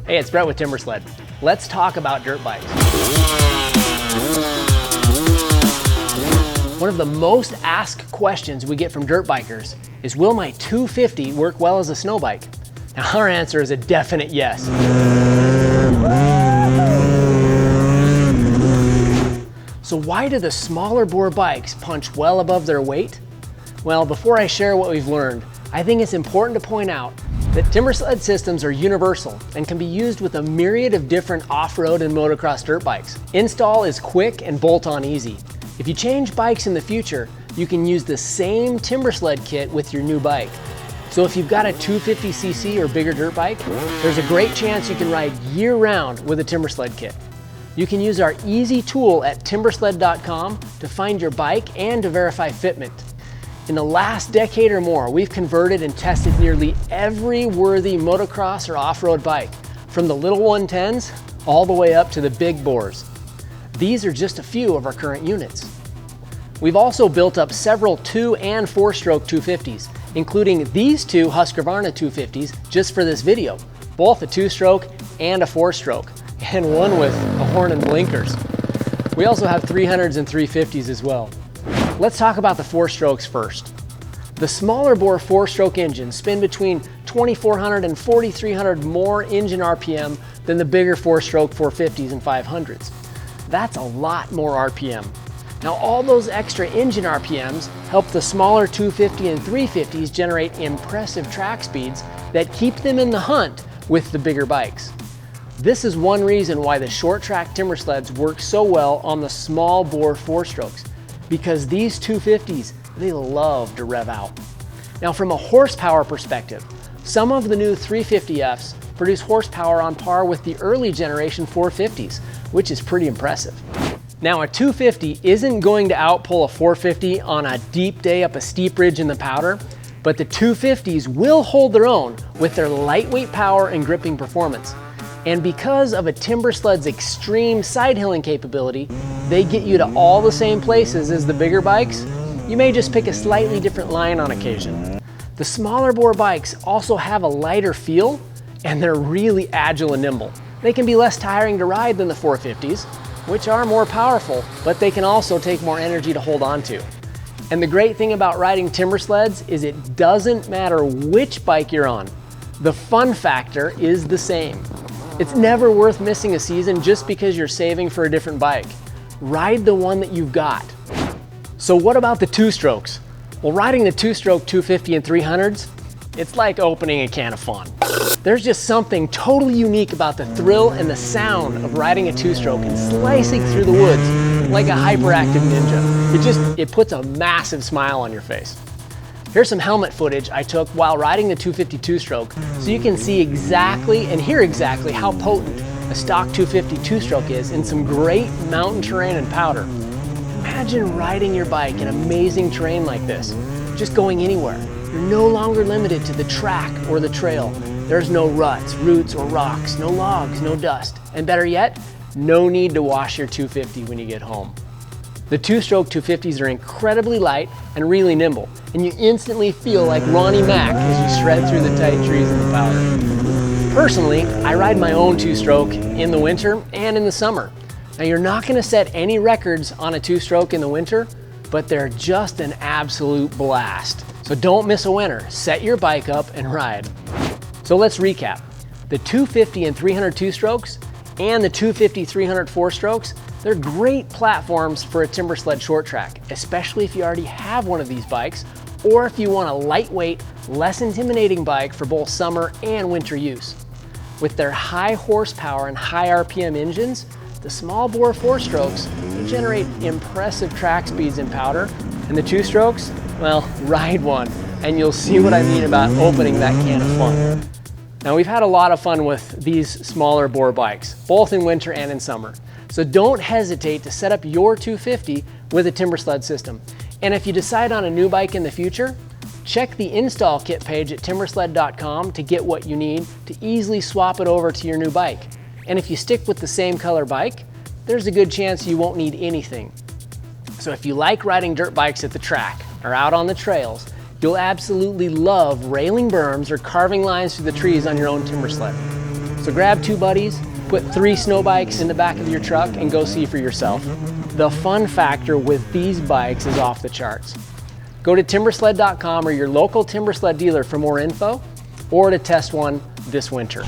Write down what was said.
Hey, it's Brett with Timbersled. Let's talk about dirt bikes. One of the most asked questions we get from dirt bikers is, will my 250 work well as a snow bike? Now, our answer is a definite yes. So why do the smaller bore bikes punch well above their weight? Well, before I share what we've learned, I think it's important to point out that Timbersled systems are universal and can be used with a myriad of different off-road and motocross dirt bikes. Install is quick and bolt-on easy. If you change bikes in the future, you can use the same Timbersled kit with your new bike. So if you've got a 250cc or bigger dirt bike, there's a great chance you can ride year-round with a Timbersled kit. You can use our easy tool at Timbersled.com to find your bike and to verify fitment. In the last decade or more, we've converted and tested nearly every worthy motocross or off-road bike, from the little 110s all the way up to the big bores. These are just a few of our current units. We've also built up several 2- and 4-stroke 250s, including these two Husqvarna 250s just for this video, both a 2-stroke and a 4-stroke, and one with a horn and blinkers. We also have 300s and 350s as well. Let's talk about the 4-strokes first. The smaller bore 4-stroke engines spin between 2,400 and 4,300 more engine RPM than the bigger 4-stroke 450s and 500s. That's a lot more RPM. Now, all those extra engine RPMs help the smaller 250 and 350s generate impressive track speeds that keep them in the hunt with the bigger bikes. This is one reason why the short track Timbersleds work so well on the small bore 4-strokes. Because these 250s, they love to rev out. Now, from a horsepower perspective, some of the new 350Fs produce horsepower on par with the early generation 450s, which is pretty impressive. Now, a 250 isn't going to outpull a 450 on a deep day up a steep ridge in the powder, but the 250s will hold their own with their lightweight power and gripping performance. And because of a Timbersled's extreme side hilling capability, they get you to all the same places as the bigger bikes. You may just pick a slightly different line on occasion. The smaller bore bikes also have a lighter feel, and they're really agile and nimble. They can be less tiring to ride than the 450s, which are more powerful, but they can also take more energy to hold on to. And the great thing about riding Timbersleds is it doesn't matter which bike you're on. The fun factor is the same. It's never worth missing a season just because you're saving for a different bike. Ride the one that you've got. So what about the 2-strokes? Well, riding the 2-stroke 250 and 300s, it's like opening a can of fun. There's just something totally unique about the thrill and the sound of riding a 2-stroke and slicing through the woods like a hyperactive ninja. It puts a massive smile on your face. Here's some helmet footage I took while riding the 250 2-stroke so you can see exactly and hear exactly how potent a stock 250 2-stroke is in some great mountain terrain and powder. Imagine riding your bike in amazing terrain like this, just going anywhere. You're no longer limited to the track or the trail. There's no ruts, roots, or rocks, no logs, no dust, and better yet, no need to wash your 250 when you get home. The 2-stroke 250s are incredibly light and really nimble, and you instantly feel like Ronnie Mac as you shred through the tight trees in the powder. Personally, I ride my own 2-stroke in the winter and in the summer. Now, you're not going to set any records on a 2-stroke in the winter, but they're just an absolute blast. So don't miss a winter. Set your bike up and ride. So let's recap. The 250 and 300 2-strokes and the 250 300 4-strokes, they're great platforms for a Timbersled short track, especially if you already have one of these bikes, or if you want a lightweight, less intimidating bike for both summer and winter use. With their high horsepower and high RPM engines, the small bore 4-strokes, they generate impressive track speeds in powder, and the 2-strokes, well, ride one, and you'll see what I mean about opening that can of fun. Now, we've had a lot of fun with these smaller bore bikes, both in winter and in summer. So don't hesitate to set up your 250 with a Timbersled system. And if you decide on a new bike in the future, check the install kit page at Timbersled.com to get what you need to easily swap it over to your new bike. And if you stick with the same color bike, there's a good chance you won't need anything. So if you like riding dirt bikes at the track or out on the trails, You'll absolutely love railing berms or carving lines through the trees on your own Timbersled. So grab 2 buddies, put 3 snow bikes in the back of your truck and go see for yourself. The fun factor with these bikes is off the charts. Go to timbersled.com or your local Timbersled dealer for more info or to test one this winter.